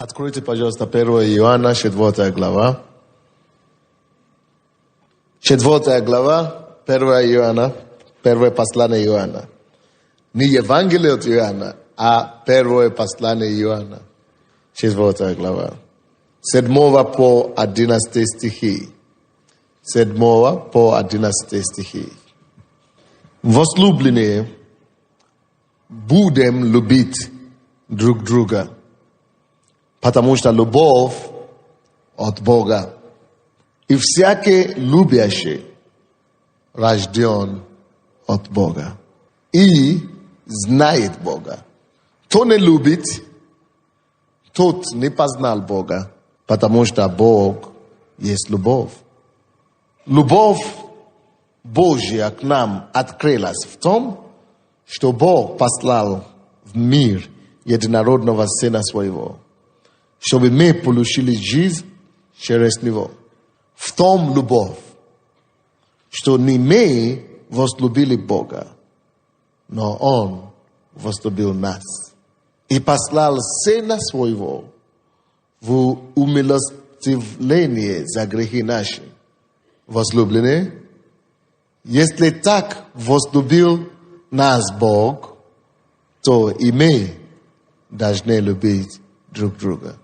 Откройте, пожалуйста, 1 Иоанна, 4 глава. 4 глава, 1 Иоанна, первое послание Иоанна. Не Евангелие от Иоанна, а первое послание Иоанна. 4 глава. 7 по 11 стихи. 7 по 11 стихи. Возлюбленные, будем любить друг друга, потому что любовь от Бога. И всякий любящий рожден от Бога и знает Бога. Кто не любит, тот не познал Бога, потому что Бог есть любовь. Любовь Божья к нам открылась в том, что Бог послал в мир единородного Сына Своего, чтобы мы получили жизнь через Него. В том любовь, что не мы возлюбили Бога, но Он возлюбил нас и послал Сына Своего в умилостивление за грехи наши. Возлюбленные, если так возлюбил нас Бог, то и мы должны любить друг друга.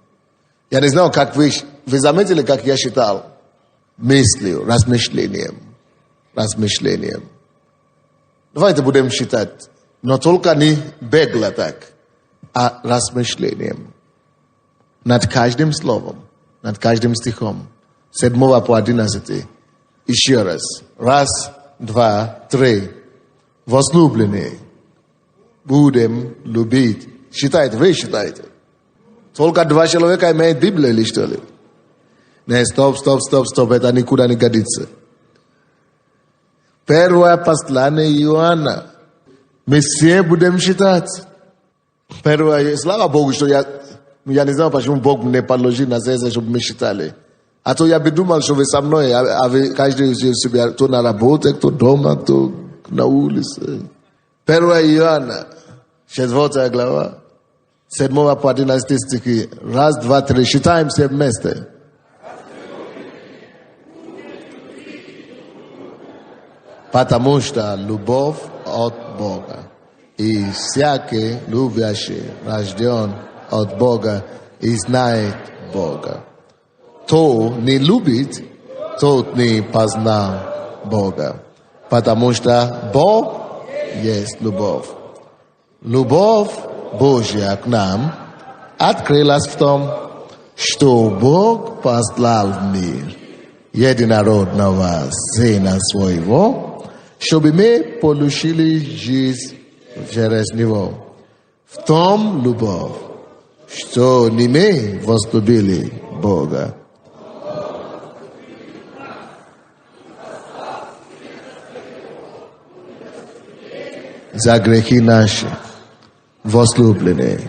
Я не знаю, как вы заметили, как я считал мыслью, размышлением. Давайте будем считать, но только не бегло так, а размышлением. Над каждым словом, над каждым стихом. 7 по 11. Еще раз. 1, 2, 3. Возлюбленные, будем любить. Считайте, вы считаете. Только 2 человека имеют Библию или что ли? Не, стоп, это никуда не годится. Первое послание Иоанна. Мы все будем считать. Первое, слава Богу, что я не знаю, почему Бог мне положил на сердце, чтобы мы считали. А то я бы думал, что вы со мной, а вы каждый себя, кто на работе, кто дома, кто на улице. 1 Иоанна, 4 глава, 7 по 11 стихи. 1, 2, 3. Считаем все вместе. Потому что любовь от Бога. И всякий любящий рожден от Бога и знает Бога. Кто не любит, тот не познал Бога. Потому что Бог есть любовь. Любовь Божья к нам открылась в том, что Бог послал в мир единородного Сына Своего, чтобы мы получили жизнь через Него. В том любовь, что не мы возлюбили Бога. За грехи наши возлюбленные.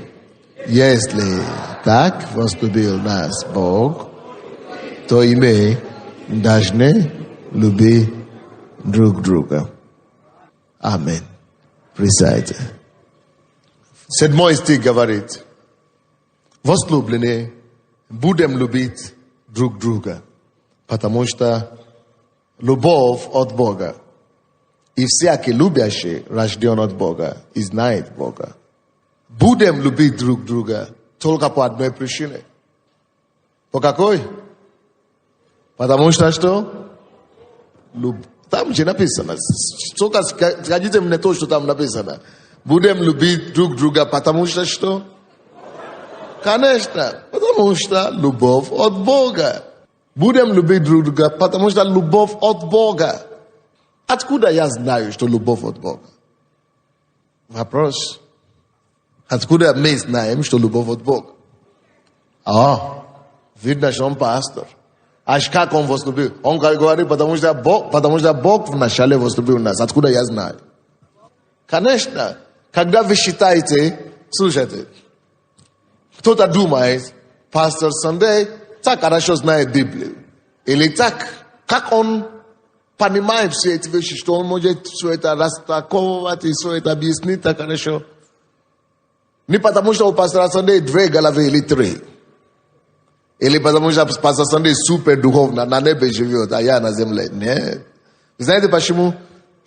Если так возлюбил нас Бог, то и мы должны любить друг друга. Аминь. Присядьте. 7 стих говорит: возлюбленные, будем любить друг друга, потому что любовь от Бога. И всякий любящий рожден от Бога и знает Бога. Будем любить друг друга только по одной причине. По какой? Потому что? Там же написано. Только скажите мне то, что там написано. Будем любить друг друга, потому что? Конечно, потому что любовь от Бога. Будем любить друг друга, потому что любовь от Бога. Откуда я знаю, что любовь от Бога? Вопрос. Откуда мы знаем, что любовь от Бога? Видно, что он пастор. Аж как он возлюбил? Он говорит, потому что Бог вначале возлюбил нас. Откуда я знаю? Конечно, когда вы считаете, слушайте, кто-то думает, пастор Сандей так хорошо знает Библию. Или так, как он понимает все эти вещи, что он может все это растолковывать и все это объяснить так хорошо. Не потому, что у пастора Сандей 2 головы или 3. Или потому что по состоянию супер духовно, на небе живет, а я на земле. Нет. Вы знаете почему?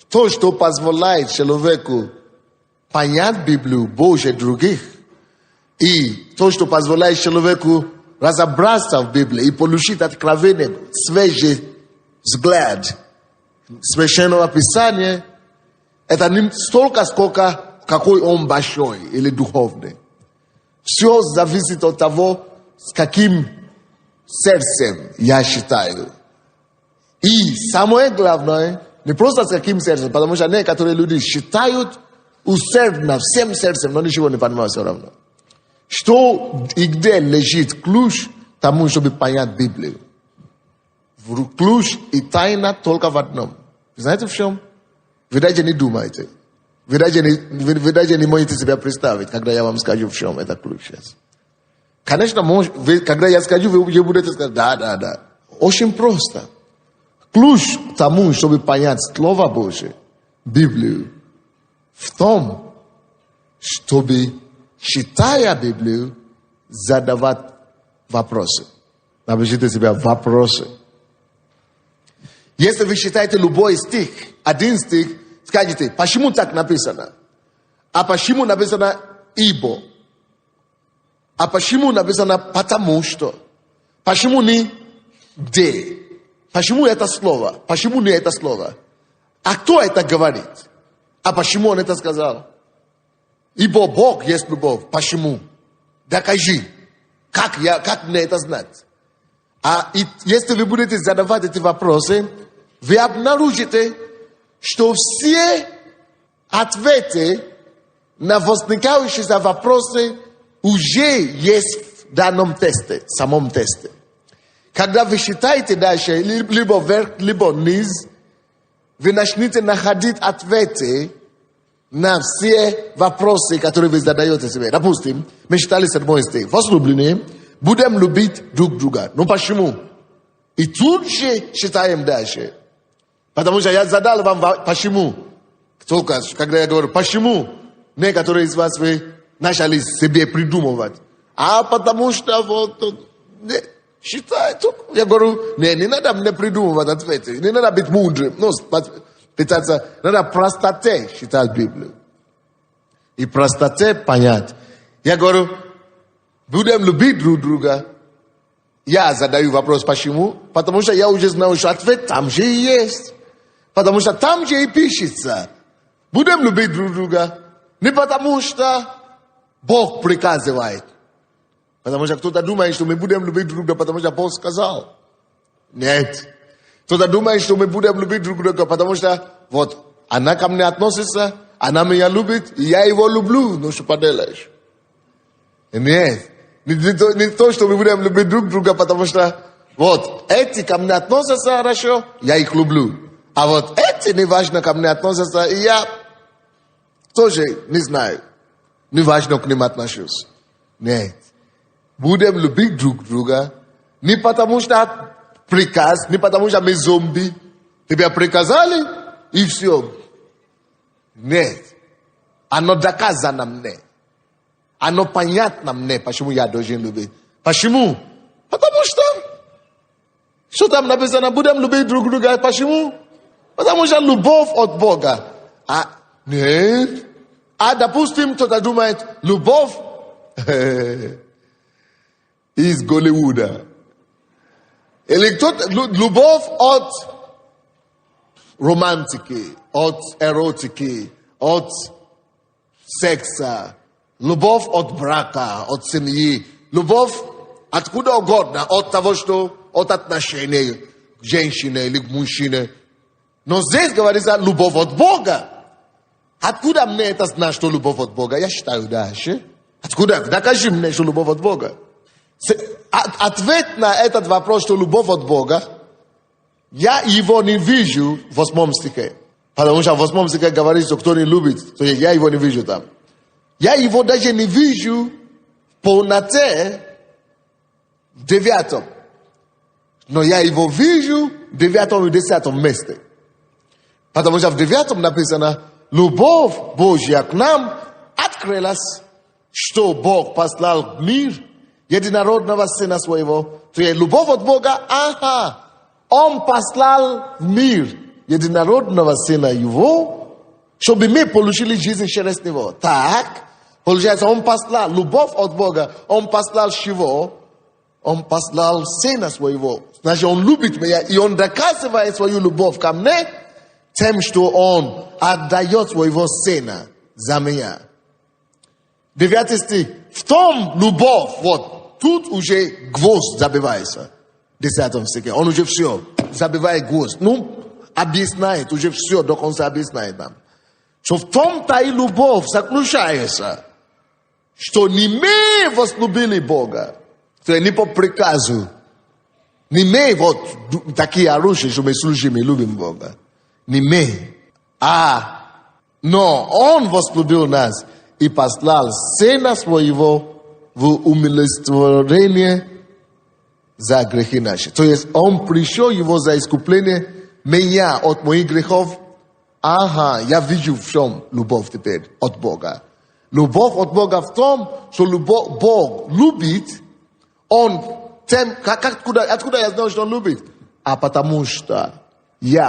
То, что позволяет человеку понять Библию больше других, и то, что позволяет человеку разобраться в Библии и получить откровение, свежий взгляд Священного Писания, это не столько, сколько какой он большой или духовный. Все зависит от того, с каким сердцем я считаю. И самое главное, не просто с каким сердцем, потому что некоторые люди считают усердно, всем сердцем, но ничего не понимают все равно. Что и где лежит ключ тому, чтобы понять Библию? Ключ и тайна только в одном. Знаете в чем? Вы даже не думаете. Вы даже не можете себя представить, когда я вам скажу, в чем это ключ сейчас. Конечно, когда я скажу, вы будете сказать, да. Очень просто. Ключ к тому, чтобы понять Слово Божие, Библию, в том, чтобы, читая Библию, задавать вопросы. Напишите себе вопросы. Если вы читаете любой стих, один стих, скажите, почему так написано? А почему написано «ибо»? А почему написано «потому что»? Почему не «где»? Почему это слово? Почему не это слово? А кто это говорит? А почему он это сказал? Ибо Бог есть любовь. Почему? Докажи. Как мне это знать? Если вы будете задавать эти вопросы, вы обнаружите, что все ответы на возникающие вопросы уже есть в данном тесте, самом тесте. Когда вы считаете дальше, либо вверх, либо вниз, вы начнете находить ответы на все вопросы, которые вы задаете себе. Допустим, мы читали 7 стих. Возлюбленные, будем любить друг друга. Ну почему? И тут же читаем дальше. Потому что я задал вам почему. Только когда я говорю почему, некоторые из вас вы начали себе придумывать. А потому что вот... Считай, я говорю, не надо мне придумывать ответы, не надо быть мудрым, пытаться, надо простоте читать Библию. И простоте понять. Я говорю, будем любить друг друга. Я задаю вопрос, почему? Потому что я уже знаю, что ответ там же и есть. Потому что там же и пишется. Будем любить друг друга. Не потому что Бог приказывает. Потому что кто-то думает, что мы будем любить друг друга, потому что Бог сказал. Нет. Кто-то думает, что мы будем любить друг друга, потому что вот она ко мне относится, она меня любит, и я его люблю. Ну что поделаешь? Нет. Не то, что мы будем любить друг друга, потому что вот эти ко мне относятся хорошо, я их люблю. А вот эти неважно ко мне относятся, и я тоже не знаю. Неважно к ним отношусь. Нет. Будем любить друг друга не потому что приказ, не потому что мы зомби. Тебе приказали, и все. Нет. Оно доказано мне. Оно понятно мне, почему я должен любить. Почему? Потому что там написано, будем любить друг друга. Почему? Потому что любовь от Бога. Нет. Допустим, кто-то думает, любовь из Голливуда. Или любовь от романтики, от эротики, от секса, любовь от брака, от семьи, любовь откуда угодно, от того, что от отношений к женщине или к мужчине. Но здесь говорится любовь от Бога. Откуда мне это знать, что любовь от Бога? Я считаю дальше. Откуда? Докажи мне, что любовь от Бога. Ответ на этот вопрос, что любовь от Бога, я его не вижу в 8 стихе. Потому что в 8 стихе говорит, что кто не любит, то я его не вижу там. Я его даже не вижу в полноте в 9. Но я его вижу в 9 и 10 месте. Потому что в 9 написано, любовь Божья к нам открылась, что Бог послал в мир единородного Сына Своего, то есть любовь от Бога, Он послал в мир единородного Сына Его, чтобы мы получили жизнь через Него. Так, получается, Он послал любовь от Бога, Он послал чего? Он послал Сына Своего. Значит, Он любит меня, и Он доказывает свою любовь ко мне тем, что Он отдает своего Сына за меня. 9 стих. В том любовь, вот, тут уже гвоздь забивается. 10 стихе. Он уже все забивает гвоздь. Объясняет, уже все до конца объясняет нам. Что в том-то и любовь заключается, что не мы возлюбили Бога, то есть не по приказу, не мы вот такие оружия, что мы служим и любим Бога. Не мы, но Он возлюбил нас и послал Сына Своего в умилостивление за грехи наши. То есть Он пришел Его за искупление меня от моих грехов. Я вижу в чем любовь теперь от Бога. Любовь от Бога в том, что Бог любит, Он тем, откуда я знаю, что Он любит? Потому что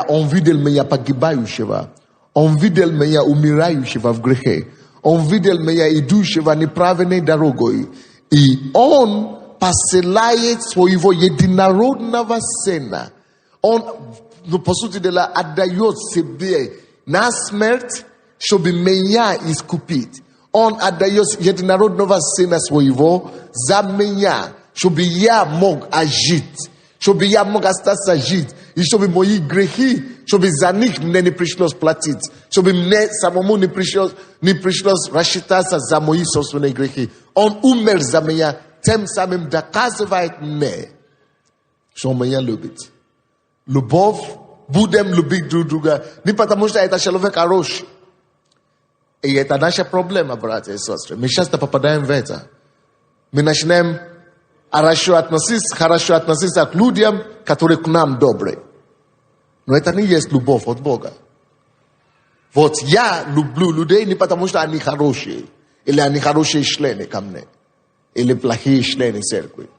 Он видел меня погибающего, Он видел меня умирающего в грехе, Он видел меня идущего неправильной дорогой, и Он посылает своего единородного Сына. Он, по сути дела, отдает себе на смерть, чтобы меня искупить. Он отдает единородного Сына Своего за меня, чтобы я мог жить, чтобы я мог остаться жить, и чтобы мои грехи, чтобы за них мне не пришлось платить, чтобы мне самому не пришлось рассчитаться за мои собственные грехи. Он умер за меня, тем самым доказывает мне, что Он меня любит. Любовь, будем любить друг друга, не потому что это человек хороший. И это наша проблема, братья и сестры. Мы часто попадаем в это. Мы начинаем хорошо относиться к людям, которые к нам добрые. Но это не есть любовь от Бога. Вот я люблю людей не потому, что они хорошие, или они хорошие члены ко мне, или плохие члены церкви.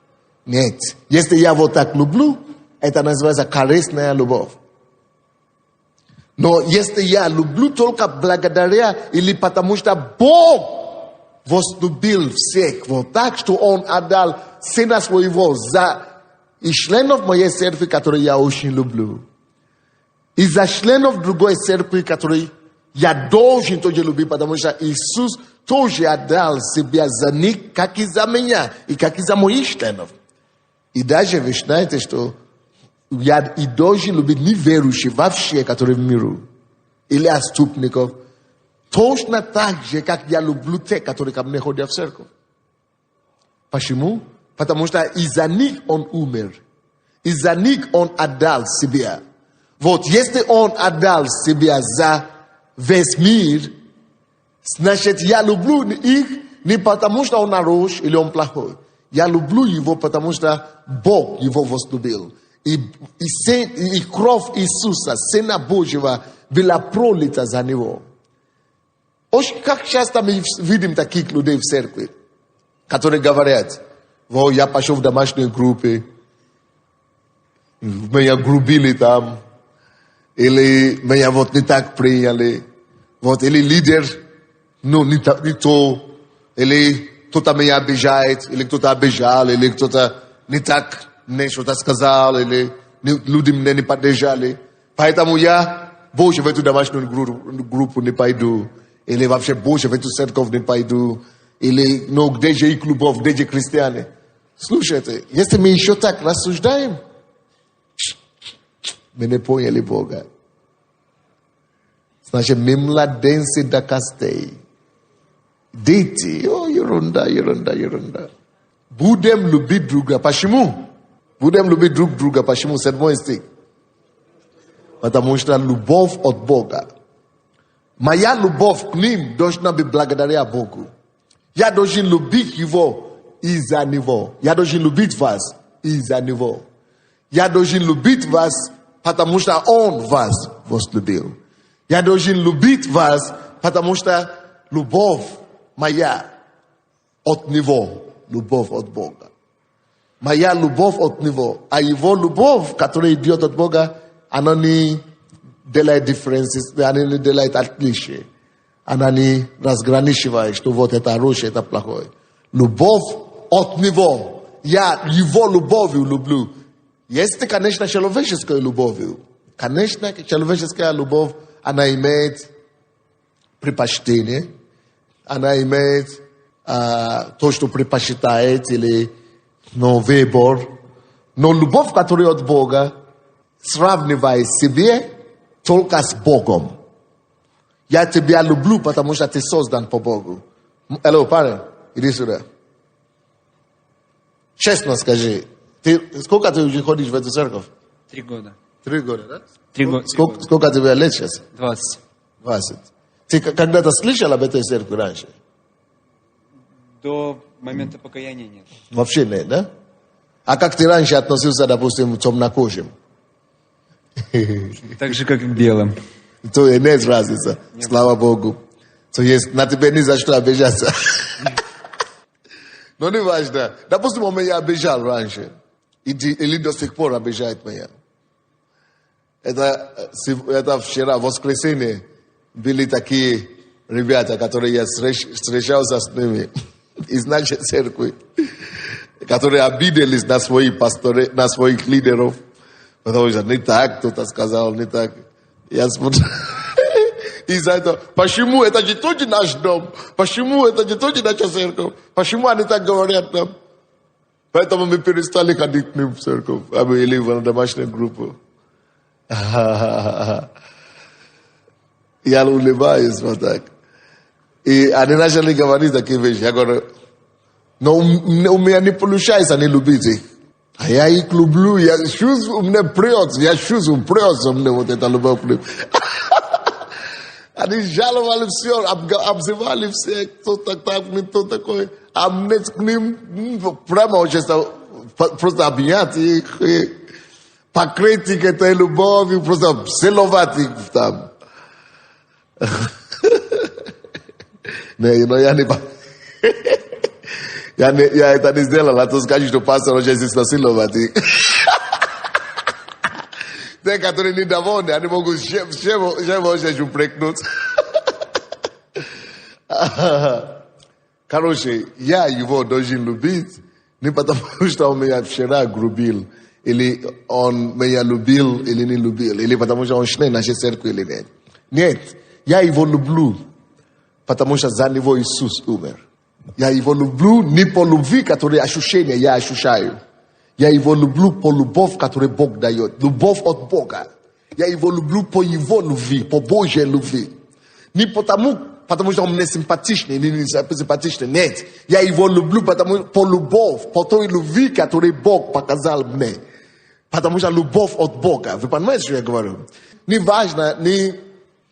Нет. Если я вот так люблю, это называется корыстная любовь. Но если я люблю только благодаря или потому что Бог возлюбил всех вот так, что Он отдал Сына Своего за и членов моей церкви, которые я очень люблю, и за членов другой церкви, которые я должен тоже любить, потому что Иисус тоже отдал себя за них, как и за меня, и как и за моих членов. И даже вы знаете, что я и должен любить неверующих вообще, которые в миру, или отступников, точно так же, как я люблю тех, которые ко мне ходят в церковь. Почему? Потому что из-за них Он умер. Из-за них Он отдал себя. Вот, если Он отдал себя за весь мир, значит, я люблю их не потому, что Он хороший или Он плохой. Я люблю Его, потому что Бог Его возлюбил. И кровь Иисуса, Сына Божьего, была пролита за Него. Как часто мы видим таких людей в церкви, которые говорят: вот я пошел в домашние группы, меня грубили там, или меня вот не так приняли, вот, или лидер, не то, или кто-то меня обижает, или кто-то обижал, или кто-то не так мне что-то сказал, или люди мне не поддержали. Поэтому я больше в эту домашнюю группу не пойду, или вообще больше в эту церковь не пойду, или где же и клубов, где же христиане. Слушайте, если мы еще так рассуждаем, мы не поняли Бога. Значит, мы младенцы до костей. Дети, ерунда. Будем любить друг друга. Почему? Будем любить друг друга. Почему? 7 стих. Потому что любовь от Бога. Моя любовь к ним должна быть благодаря Богу. Я должен любить Его из-за Него. Я должен любить вас из-за Него. Я должен любить вас, потому что Он вас возлюбил. Я должен любить вас, потому что любовь моя от Него, любовь от Бога. Моя любовь от него. А его любовь, которая идет от Бога, она не делает differences, она не делает отличия. Она не разграничивает, что вот это хорошее, это плохое. Любовь от него. Я его любовью люблю. Есть, конечно, человеческая любовь. Конечно, человеческая любовь, она имеет предпочтение, она имеет то, что предпочитает, или выбор. Но любовь, которая от Бога, сравнивает себе только с Богом. Я тебя люблю, потому что ты создан по Богу. Алло, парень, иди сюда. Честно скажи, сколько ты уже ходишь в эту церковь? 3 года. 3 года, да? 3 года. Сколько тебе лет сейчас? 20. 20. Ты когда-то слышал об этой церкви раньше? До момента покаяния нет. Вообще нет, да? А как ты раньше относился, допустим, к темнокожим? Так же, как и к белым. То и нет разницы, слава Богу. То есть на тебе ни за что обижаться. Но не важно. Допустим, он меня обижал раньше. Или до сих пор обижает меня. Это вчера, в воскресенье, были такие ребята, которые я встречался с ними из нашей церкви, которые обиделись на своих пасторов, на своих лидеров. Потому что не так, кто-то сказал, не так. Я смотрю. И за это, почему это не тоже наш дом? Почему это не тоже наша церковь? Почему они так говорят нам? Поэтому мы перестали ходить к ним в церковь. Или в домашнюю группу. Я улыбаюсь вот так. И они начали говорить такие вещи. Я говорю, но у меня не получается не любить их. А я их люблю, я чувствую, мне прет, я чувствую, прет мне вот это любовь. Они жаловали все, обзывали все, кто такой. А мне к ним прямо очень просто обнять их, покрыть их этой любовью, просто целовать их там. Но я не... Я это не сделал, а то скажешь, что пастор уже здесь насиловать их. Те, которые недовольны, они могут чем очень упрекнуть. Короче, я его должен любить, не потому что он меня вчера грубил, или он меня любил, или не любил, или потому что он член нашей церкви, или нет. Нет, я его люблю, потому что за него Иисус умер. Я его люблю не по любви, которую ощущение я ощущаю. Я его люблю по любовь, которую Бог дает. Любовь от Бога. Я его люблю по его любви, по Божьей любви. Не потому что он мне симпатичный, не симпатичный. Нет. Я его люблю по любовь, по той любви, которую Бог показал мне. Потому что любовь от Бога. Вы понимаете, что я говорю? Не важно,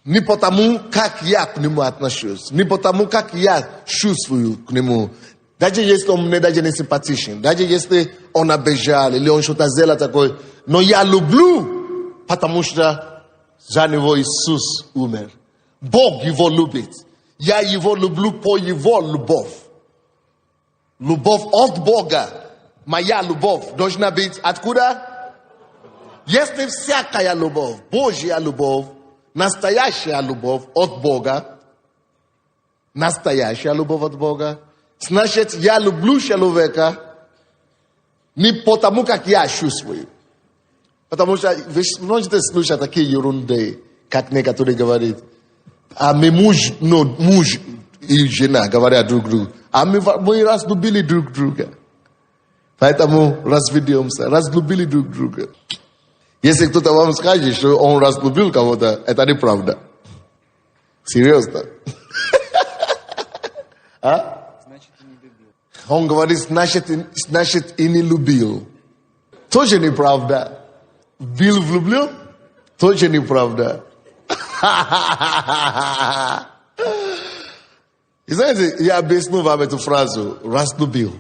не потому, как я к нему отношусь, не потому, как я чувствую к нему. Даже если он мне даже не симпатичен, даже если он обижал, или он что-то сделал такое, но я люблю, потому что за него Иисус умер. Бог его любит. Я его люблю по его любовь. Любовь от Бога. Моя любовь должна быть откуда? Если всякая любовь, Божья любовь, настоящая любовь от Бога, настоящая любовь от Бога, значит, я люблю человека не потому, как я чувствую. Потому что вы можете слушать такие ерунды, как некоторые говорят, а мы муж и жена говорят друг другу, а мы разлюбили друг друга. Поэтому разведемся, разлюбили друг друга. Если кто-то вам скажет, что он разлюбил кого-то, это неправда. Серьезно. А? Значит, и не любил. Он говорит, значит и не любил. Тоже неправда. Был влюблен? Тоже неправда. И знаете, я объясню вам эту фразу. Разлюбил.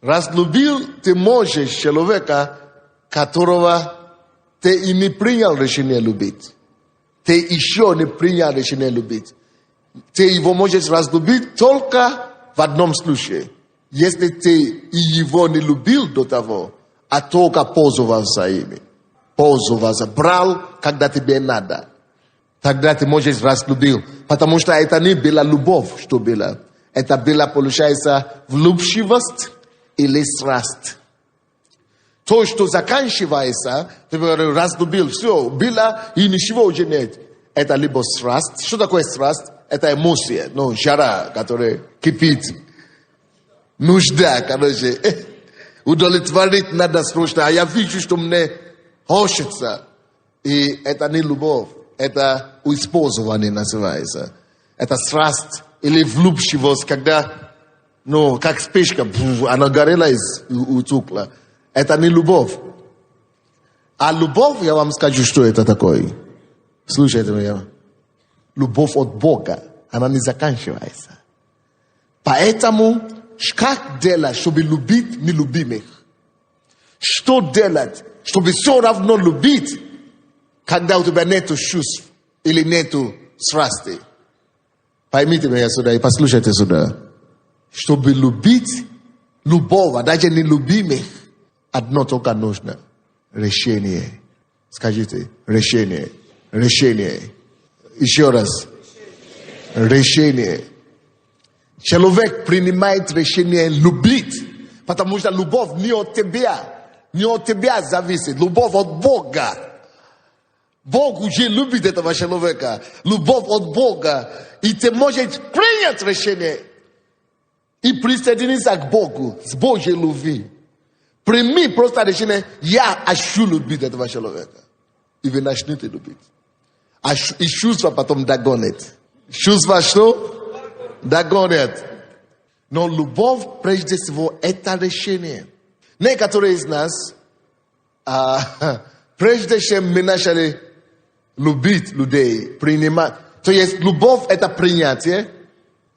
Разлюбил ты можешь человека, которого ты и не принял решение любить. Ты еще не принял решение любить. Ты его можешь разлюбить только в одном случае. Если ты его не любил до того, а только пользовался ими, пользовался, брал, когда тебе надо, тогда ты можешь разлюбил. Потому что это не была любовь, что было. Это была, получается, влюбчивость или страсть. То, что заканчивается, ты говоришь, разлюбил, все, было и ничего уже нет. Это либо страсть. Что такое страсть? Это эмоция, жара, которая кипит. Нужда, короче. Удовлетворить надо срочно. А я вижу, что мне хочется. И это не любовь. Это использование называется. Это страсть или влюбчивость, когда, как спичка, она горела и утухла. Это не любовь. А любовь, я вам скажу, что это такое. Слушайте меня. Любовь от Бога, она не заканчивается. Поэтому, как делать, чтобы любить нелюбимых? Что делать, чтобы все равно любить, когда у тебя нету чувств или нету страсти? Поймите меня сюда и послушайте сюда. Чтобы любить любого, даже нелюбимых, одно только нужно. Решение. Скажите, решение. Решение. Еще раз. Решение. Человек принимает решение любить, потому что любовь не от тебя зависит. Любовь от Бога. Бог уже любит этого человека. Любовь от Бога. И ты можешь принять решение и присоединиться к Богу с Божьей любви. Прими просто решение, я хочу любить этого человека. И вы начнете любить. И чувства потом догонят. Чувства что? Догонят. Но любовь, прежде всего, это решение. Некоторые из нас, прежде чем мы начали любить людей, принимать. То есть любовь это принятие,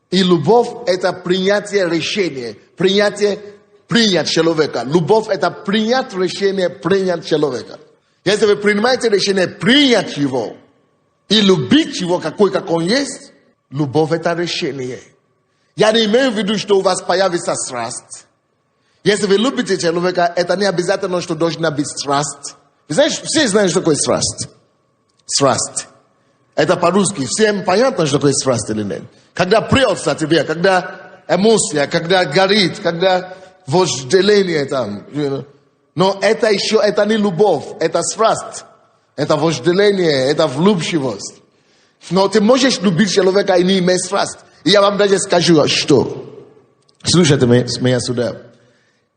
и любовь это принятие решения, принять человека. Любовь это принять решение, принять человека. Если вы принимаете решение принять его и любить его какой он есть, любовь это решение. Я не имею в виду, что у вас появится страсть. Если вы любите человека, это не обязательно, что должна быть страсть. Все знают, что такое страсть. Страсть. Это по-русски. Всем понятно, что такое страсть или нет. Когда прется тебе, когда эмоция, когда горит, когда вожделение там. Но это еще, это не любовь, это страсть. Это вожделение, это влюбчивость. Но ты можешь любить человека и не иметь страсть. И я вам даже скажу, что. Слушайте меня сюда.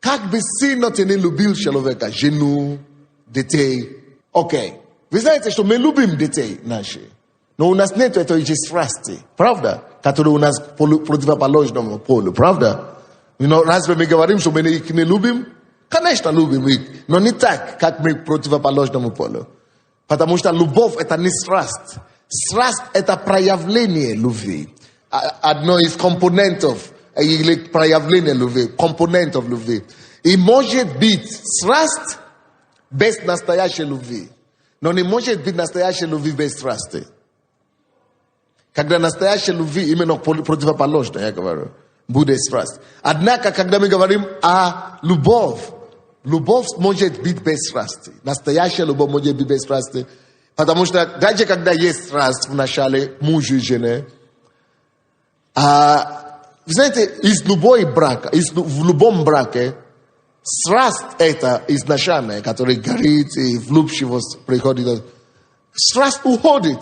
Как бы сильно ты не любил человека, жену, детей. Окей. Вы знаете, что мы любим детей наши. Но у нас нет этой страсти. Правда? Которая у нас противоположному полу. Правда? Разве мы говорим, что мы их не любим? Конечно, любим их. Но не так, как мы противоположному полу. Потому что любовь это не страсть. Страсть это проявление любви. Одно из компонентов или проявление любви. Компонентов любви. И может быть страсть без настоящей любви. Но не может быть настоящей любви без страсти. Когда настоящая любви именно противоположная, я говорю, будет страсть. Однако, когда мы говорим о любовь может быть без страсти. Настоящая любовь может быть без страсти. Потому что даже когда есть страсть в начале мужа и жены, вы знаете, в любом браке, страсть это изначальная, которая горит и влюбчивость приходит. Страсть уходит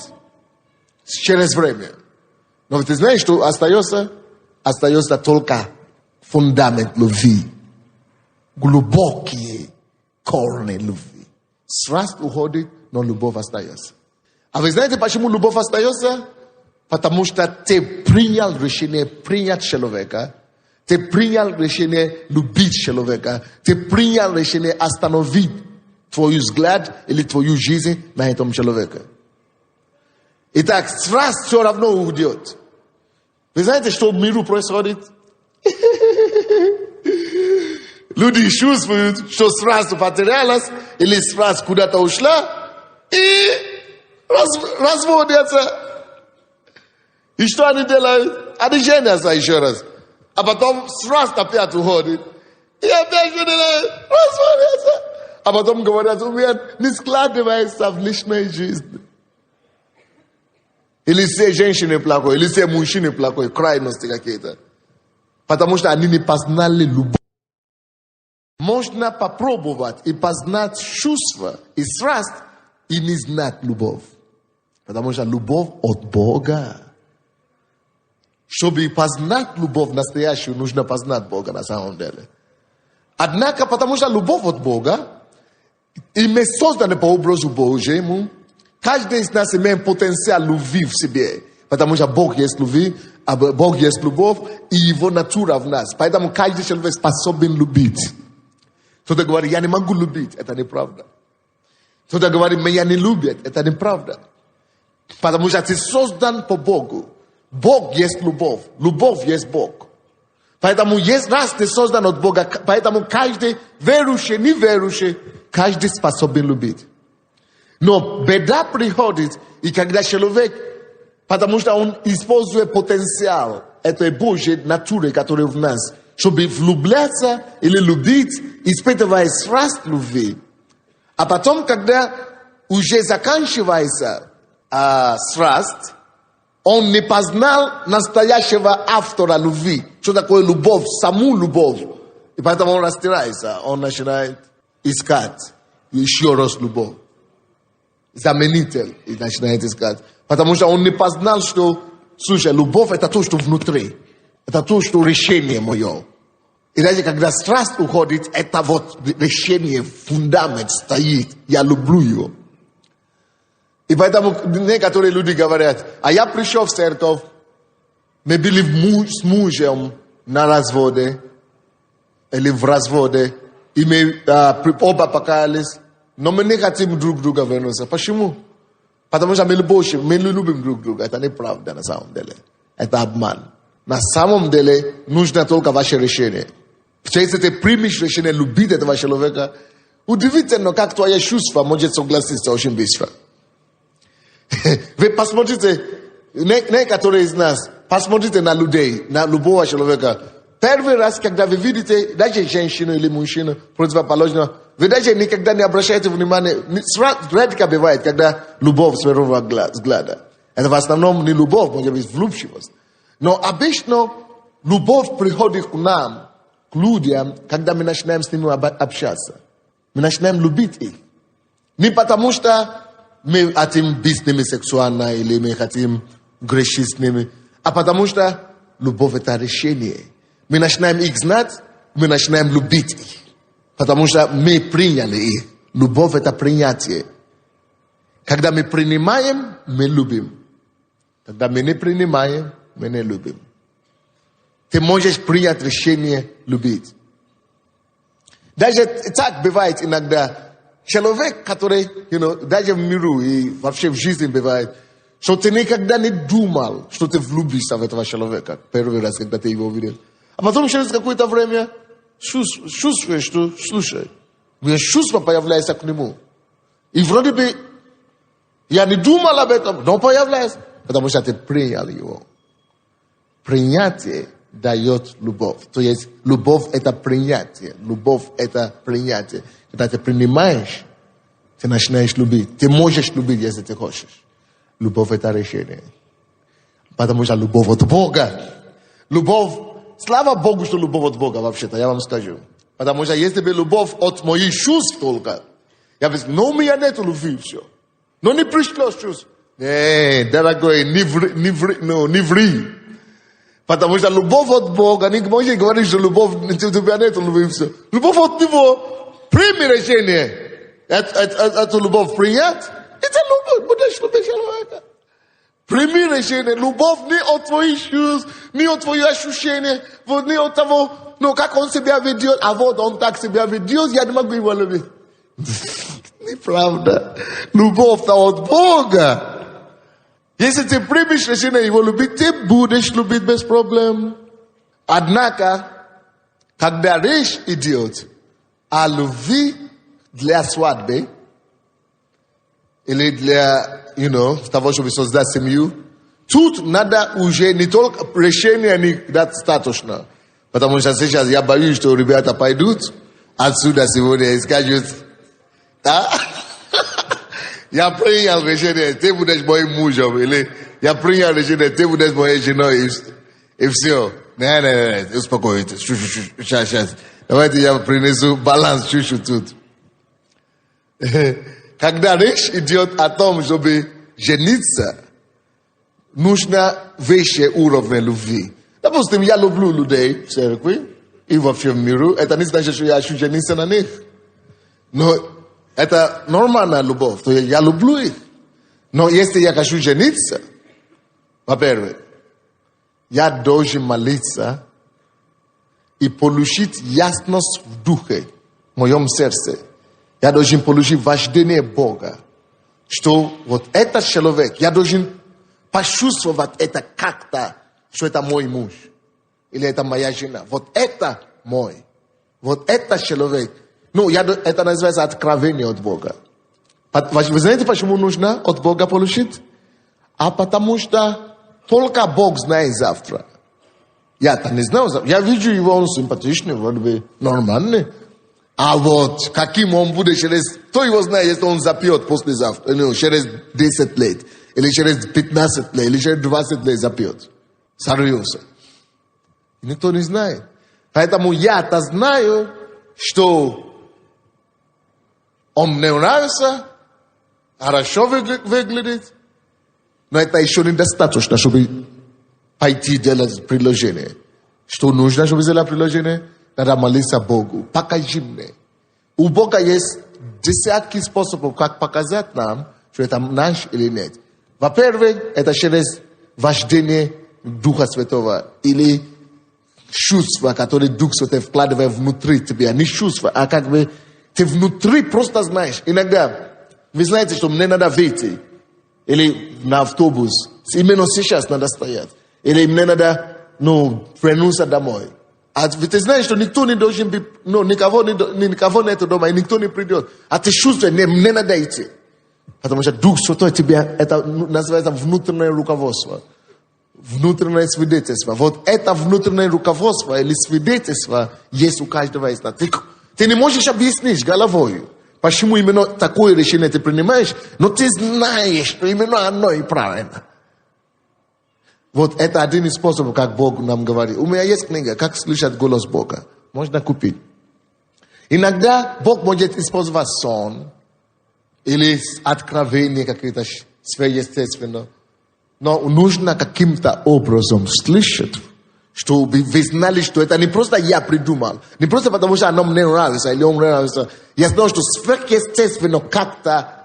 через время. Но ты знаешь, что остается? Остается только фундамент любви. Глубокие корни любви. Страсть уходит, но любовь остается. А вы знаете, почему любовь остается? Потому что ты принял решение принять человека. Ты принял решение любить человека. Ты принял решение остановить твой взгляд или твою жизнь на этом человеке. Итак, страсть все равно уйдет. Вы знаете, что в миру происходит? Люди чувствуют, что страсть потерялась или страсть куда-то ушла и разводятся. И что они делают? Они женятся еще раз. А потом сразу опять уходит. И опять разводится. А потом говорят, у меня не складывается в личной жизни. Или все женщины плохой, или все мужчины плохой, крайности какие-то. Потому что они не познали любовь. Можно попробовать и познать чувства и страсть, и не знать любовь. Потому что любовь от Бога. Чтобы познать любовь настоящую, нужно познать Бога на самом деле. Однако, потому что любовь от Бога, и мы созданы по образу Божьему, каждый из нас имеет потенциал любви в себе. Потому что Бог есть любовь, а Бог есть любовь, и Его натура в нас. Поэтому каждый человек способен любить. Кто-то говорит, я не могу любить. Это неправда. Кто-то говорит, меня не любят. Это неправда. Потому что ты создан по Богу. Бог есть любовь. Любовь есть Бог. Поэтому есть раз ты создан от Бога. Поэтому каждый верующий, неверующий, каждый способен любить. Но беда приходит, и когда человек, потому что он использует потенциал этой Божьей натуры, которая в нас, чтобы влюбляться или любить, испытывая страсть любви. А потом, когда уже заканчивается страсть, он не познал настоящего автора любви. Что такое любовь, саму любовь. И поэтому он растирается, он начинает искать еще раз любовь. Заменитель, и начинает искать. Потому что он не познал, что, слушай, любовь это то, что внутри. Это то, что решение мое. И даже когда страсть уходит, это вот решение, фундамент стоит. Я люблю его. И поэтому некоторые люди говорят, а я пришел в церковь, мы были с мужем на разводе, или в разводе, и мы оба покаялись, но мы не хотим друг друга вернуться. Почему? Потому что мы любим друг друга. Это неправда на самом деле. Это обман. На самом деле нужно только ваше решение. Если ты примешь решение любить этого человека, удивительно, как твои чувства могут согласиться очень быстро. Вы посмотрите, некоторые из нас, посмотрите на людей, на любого человека. Первый раз, когда вы видите даже женщину или мужчину противоположного, вы даже никогда не обращаете внимания. Редко бывает, когда любовь с первого взгляда. Это в основном не любовь, может быть влюбчивость. Но обычно любовь приходит к нам, к людям, когда мы начинаем с ними общаться. Мы начинаем любить их. Не потому что мы хотим быть с ними сексуально или мы хотим грешить с ними, а потому что любовь это решение. Мы начинаем их знать, мы начинаем любить их. Потому что мы приняли их. Любовь это принятие. Когда мы принимаем, мы любим. Когда мы не принимаем, мы не любим. Ты можешь принять решение любить. Даже так бывает иногда. Человек, который, даже в миру и вообще в жизни бывает, что ты никогда не думал, что ты влюбишься в этого человека. Первый раз, когда ты его увидел. А потом через какое-то время чувствуешь, что, слушай, у меня чувство появляется к нему. И вроде бы я не думал об этом, но появляется. Потому что ты принял его. Принятие дает любовь. То есть любовь это принятие. Любовь это принятие. Когда ты принимаешь, ты начинаешь любить. Ты можешь любить, если ты хочешь. Любовь это решение. Потому что любовь от Бога. Любовь, слава Богу, что любовь от Бога вообще-то, я вам скажу. Потому что если бы любовь от моих чувств только, я бы сказал, но у меня нет любви, все. Но не пришло чувств. Дорогой, не ври. Потому что любовь от Бога, не можешь говорить, что любовь, у тебя нет любви, все. Любовь от Него, прими решение. Эту любовь принять, это любовь, будешь любить человека. Прими решение, любовь не от твоих чувств, не от твоих ощущений, не от того, как он себя ведет, а вот он так себя ведет, я не могу его любить. Неправда. Любовь-то от Бога. Если ты примешь решение его любить, ты будешь любить без проблем. Однако, когда речь идет о любви для свадьбы, или для, того, чтобы создать семью, тут надо уже не только решение не достаточно. Потому что сейчас я боюсь, что ребята пойдут отсюда сегодня и скажут, да? Я принял решение, ты будешь моим мужем, или я принял решение, ты будешь моей женой, и все. Не, успокойтесь, сейчас. Давайте я принесу баланс чуть-чуть тут. Когда речь идет о том, чтобы жениться, нужно выше уровня любви. Допустим, я люблю людей в церкви и во всем миру. Это не значит, что я хочу жениться на них. Но это нормальная любовь. То есть я люблю их. Но если я хочу жениться, во-первых, я должен молиться и получить ясность в духе, в моем сердце. Я должен получить вожделение Бога. Что вот этот человек, я должен почувствовать это как-то, что это мой муж. Или это моя жена. Вот это мой. Вот это человек. Ну, это называется откровение от Бога. Вы знаете, почему нужно от Бога получить? А потому что только Бог знает завтра. Я-то не знаю завтра. Я вижу его, он симпатичный, вроде бы нормальный. А вот каким он будет через... Кто его знает, если он запьет послезавтра? Ну, через 10 лет. Или через 15 лет. Или через 20 лет запьет. Сорвется. Никто не знает. Поэтому я-то знаю, что он мне нравится, хорошо выглядит, но это еще недостаточно, чтобы пойти делать предложение. Что нужно, чтобы сделать предложение? Надо молиться Богу. Покажи мне. У Бога есть десятки способов, как показать нам, что это наш или нет. Во-первых, это через вождение Духа Святого или чувства, которые Дух Святой вкладывает внутри тебя. Не чувства, а как бы ты внутри просто знаешь. Иногда, вы знаете, что мне надо выйти. Или на автобус. Именно сейчас надо стоять. Или мне надо, вернуться домой. А ты знаешь, что никто не должен быть, никого нет дома, и никто не придет. А ты чувствуешь, мне надо идти. Потому что Дух Святой тебя, это называется внутреннее руководство. Внутреннее свидетельство. Вот это внутреннее руководство или свидетельство есть у каждого из нас. Ты не можешь объяснить головой, почему именно такое решение ты принимаешь, но ты знаешь, что именно оно и правильно. Вот это один из способов, как Бог нам говорит. У меня есть книга «Как слышать голос Бога». Можно купить. Иногда Бог может использовать сон или откровение какие-то сверхъестественное. Но нужно каким-то образом слышать, чтобы вы знали, что это не просто я придумал. Не просто потому, что оно мне нравится или он мне нравится. Я знаю, что сверхъестественно как-то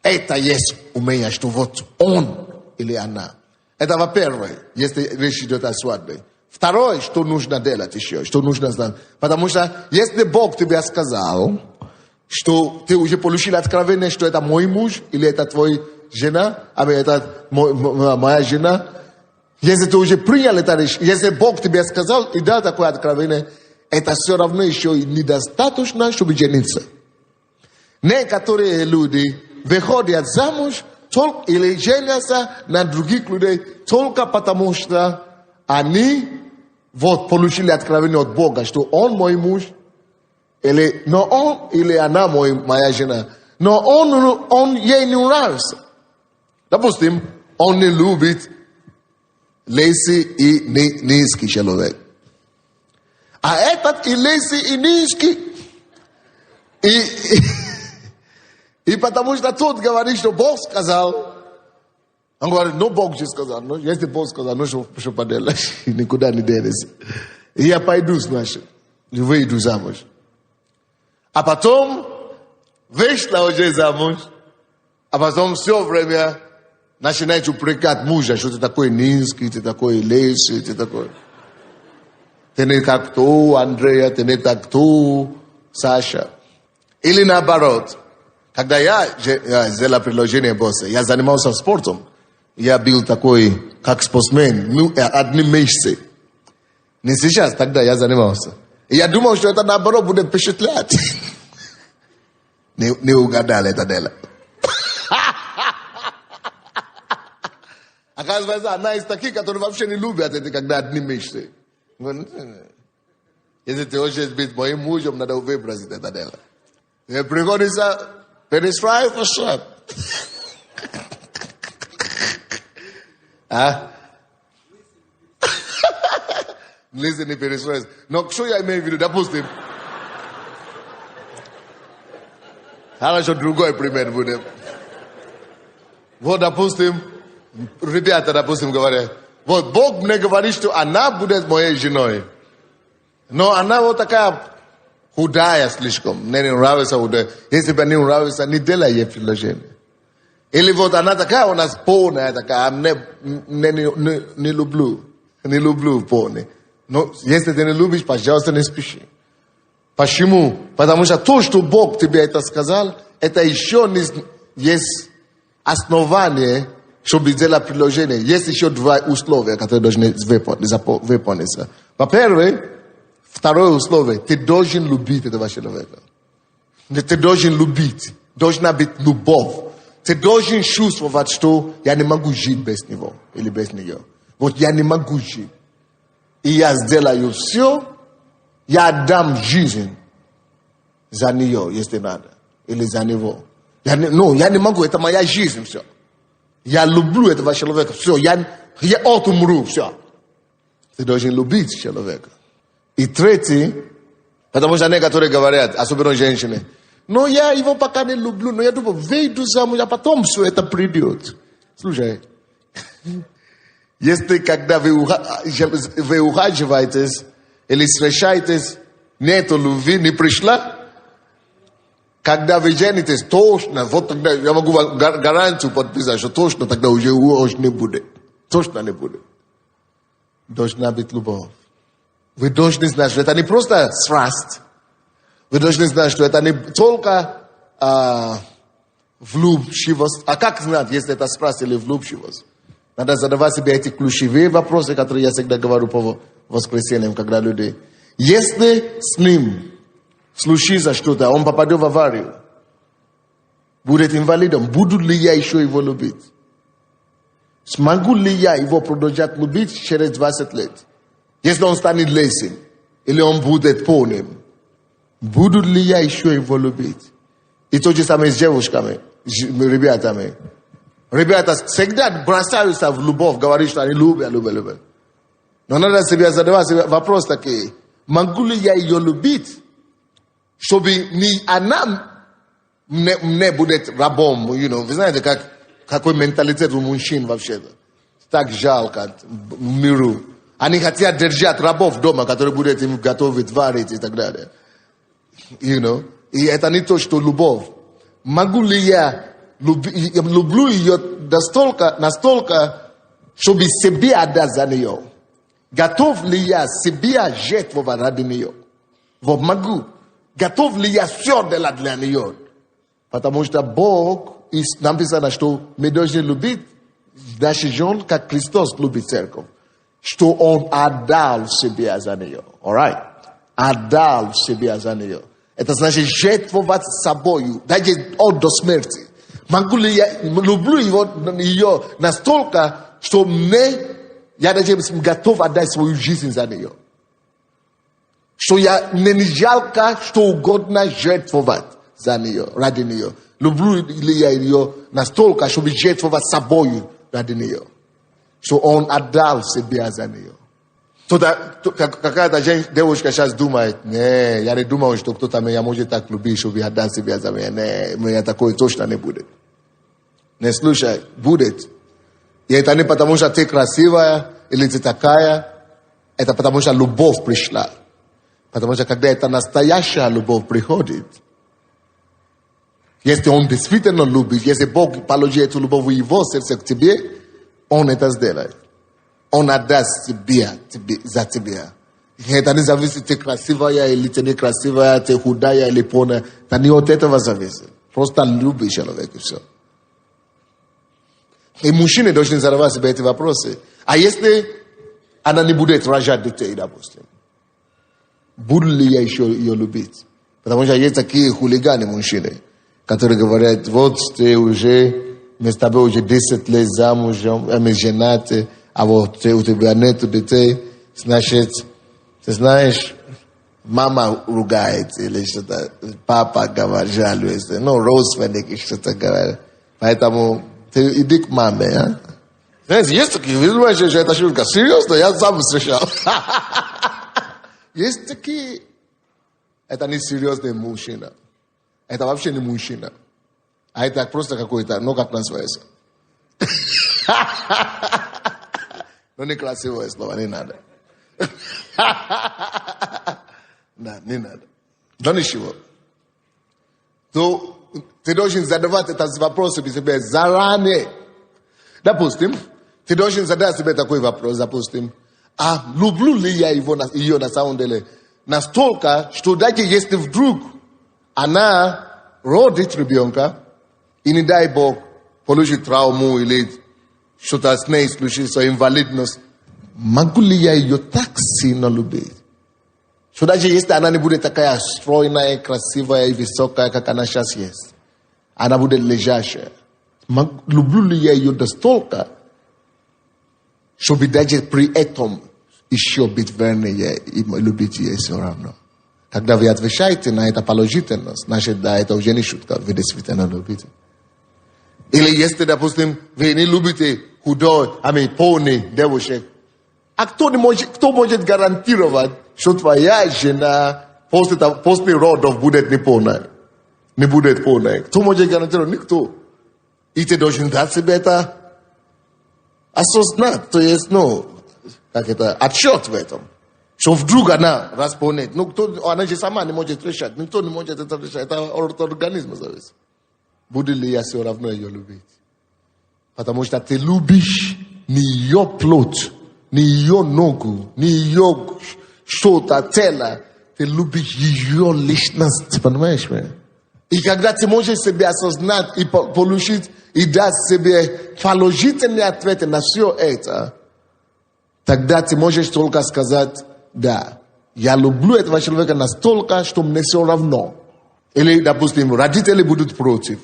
это есть у меня, что вот он или она. Это во-первых, если речь идет о свадьбе. Второе, что нужно делать еще, что нужно знать. Потому что если Бог тебе сказал, что ты уже получил откровение, что это мой муж или это твой жена, это моя жена, если ты уже принял это решение, если Бог тебе сказал и дал такое откровение, это все равно еще и недостаточно, чтобы жениться. Некоторые люди выходят замуж или женятся на других людей только потому, что они получили откровение от Бога, что он мой муж, но он или она моя жена, но он ей не нравится. Допустим, он не любит лысый и низкий человек. А этот и лысый, и низкий. И потому что тот говорит, что Бог сказал. Он говорит, Бог же сказал. Если Бог сказал, что поделаешь, никуда не денешься. И я пойду, значит, и выйду замуж. А потом вышла уже замуж. А потом все время начинает упрекать мужа, что ты такой низкий, ты такой лысый, ты такой... Ты не как то, Андрея, ты не как то, Саша. Или наоборот. Когда я сделал предложение босса, я занимался спортом. Я был такой, как спортсмен, одни месяцы. Не сейчас, тогда я занимался. И я думал, что это наоборот будет впечатлять. Не угадал это дело. Оказывается, она из таких, которые вообще не любят это, когда одни месяцы. Если ты хочешь быть моим мужем, надо выбросить это дело. И приходится перестраиваться. А? Лысый не перестроится. Но что я имею в виду? Допустим. Хорошо, другой пример будет. Вот, допустим, ребята, допустим, говорят, вот Бог мне говорит, что она будет моей женой. Но она вот такая худая слишком. Мне не нравится худая. Если бы не нравится, не делай ей предложение. Или вот она такая у нас полная, такая, не люблю. Не люблю полный. Но если ты не любишь, пожалуйста, не спеши. Почему? Потому что то, что Бог тебе это сказал, это еще не есть основание, чтобы сделать предложение. Есть еще два условия, которые должны выполниться. Во-первых, второе условие, ты должен любить этого человека. Ты должен любить. Должна быть любовь. Ты должен чувствовать, что я не могу жить без него или без нее. Вот я не могу жить. И я сделаю все, я отдам жизнь за нее, если надо. Или за него. Я не могу, это моя жизнь, все. Я люблю этого человека, все. Я отумру, все. Ты должен любить человека. И третий, потому что некоторые говорят, особенно женщины, но я его пока не люблю, но я думаю, выйду замуж, а потом все это придет. Слушай, если когда вы ухаживаетесь или встречаетесь, нету любви, не пришла, когда вы женитесь, точно, вот тогда я могу гарантию подписать, что точно тогда уже не будет. Точно не будет. Должна быть любовь. Вы должны знать, что это не просто страсть. Вы должны знать, что это не только влюбчивость. А как знать, если это страсть или влюбчивость? Надо задавать себе эти ключевые вопросы, которые я всегда говорю по воскресеньям, когда люди... Если с ним случится что-то, он попадет в аварию, будет инвалидом, буду ли я еще его любить? Смогу ли я его продолжать любить через 20 лет? Если он станет лысым, или он будет полным, буду ли я еще его любить? И то же самое с девушками, ребятами. Ребята всегда бросаются в любовь, говорят, что они любят. Но надо себе задавать вопрос такой, могу ли я ее любить, чтобы не она не будет рабом, Вы знаете, какой менталитет у мужчин вообще-то. Так жалко в миру. Они хотят держать рабов дома, которые будут им готовить, варить и так далее. И это не то, что любовь. Могу ли я люблю ее настолько, чтобы себе отдать за нее? Готов ли я себе жертвовать ради нее? Вот могу. Готов ли я все делать для нее? Потому что Бог, написано, что мы должны любить наших жен, как Христос любит церковь. Что Он отдал себя за нее. Alright? Отдал себя за нее. Это значит жертвовать собою, даже до смерти. Могу ли я люблю ее настолько, что я даже готов отдать свою жизнь за нее. Что я не жалко, что угодно жертвовать за нее, ради нее. Люблю ли я ее настолько, чтобы жертвовать собою ради нее. Что он отдал себя за нее. Какая-то девушка сейчас думает, не, я не думаю, что кто-то меня может так любить, чтобы отдать себя за меня. Не, меня такое точно не будет. Не слушай, будет. И это не потому, что ты красивая или ты такая. Это потому, что любовь пришла. Потому что когда эта настоящая любовь приходит, если он действительно любит, если Бог положит эту любовь в его сердце к тебе, он это сделает. Он отдаст тебе за тебя. Это не зависит, ты красивая или ты не красивая, ты худая или полная. Это не от этого зависит. Просто любишь человека и все. И мужчины должны задавать себе эти вопросы. А если она не будет рожать детей, допустим? Буду ли я еще ее любить? Потому что есть такие хулиганы мужчины, которые говорят, вот ты уже, мы с тобой уже 10 лет замужем, мы женаты, а вот у тебя нет детей, значит, ты знаешь, Мама ругается, или что-то, папа говорит, жалуется. Ну, родственники что-то говорят. Поэтому ты иди к маме, а? Знаете, есть такие, вы думаете, что это шутка? Серьезно, я сам встречал. Есть такие, это не серьезный мужчина. Это вообще не мужчина. А это просто какой-то, ну как называется? Ну некрасивое слово, не надо. Да, не надо. Но ничего. То ты должен задавать этот вопрос себе заранее. Допустим, ты должен задать себе такой вопрос, допустим, а люблю ли я ее на самом деле настолько, что даже если вдруг она родит ребенка, и не дай Бог получит травму или что-то с ней случится, инвалидность, могу ли я ее так сильно любить? Что даже если она не будет такая стройная, красивая и высокая, как она сейчас есть, она будет лежащая. Люблю ли я ее настолько, чтобы даже при этом еще быть вернее и любить ее все равно? Когда вы отвечаете на это положительно, значит, да, это уже не шутка, вы действительно любите. Или если, допустим, вы не любите худой, полный девушек, а кто может гарантировать, что твоя жена после родов будет не полная? Не будет полной. Кто может гарантировать? Никто. И ты должен дать себе это осознать, то есть, отчет в этом. Что вдруг она располнит. Она же сама не может решать. Никто не может это решать. Это от организма зависит. Будет ли я все равно ее любить? Потому что ты любишь не ее плоть, не ее ногу, не ее что-то, тело. Ты любишь ее личность. Понимаешь меня? И когда ты можешь себе осознать и получить, и дать себе положительные ответы на все это, тогда ты можешь только сказать, да, я люблю этого человека настолько, что мне все равно. Или, допустим, родители будут против.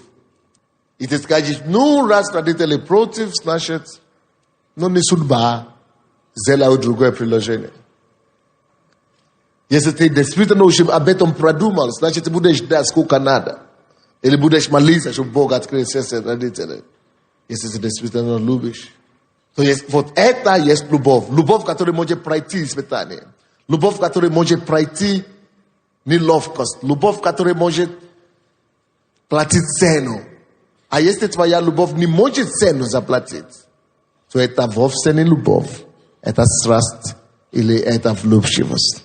И ты скажешь, раз родители против, значит, не судьба, сделай другое приложение. Если ты действительно уже об этом продумал, значит, ты будешь ждать сколько надо. Или будешь молиться, чтобы Бог открыл сердце родителей. Если ты действительно любишь. То есть, вот это есть любовь. Любовь, которая может пройти испытание. Любовь, которая может пройти неловкость. Любовь, которая может платить цену. А если твоя любовь не может цену заплатить, то это вовсе не любовь. Это страсть или это влюбчивость.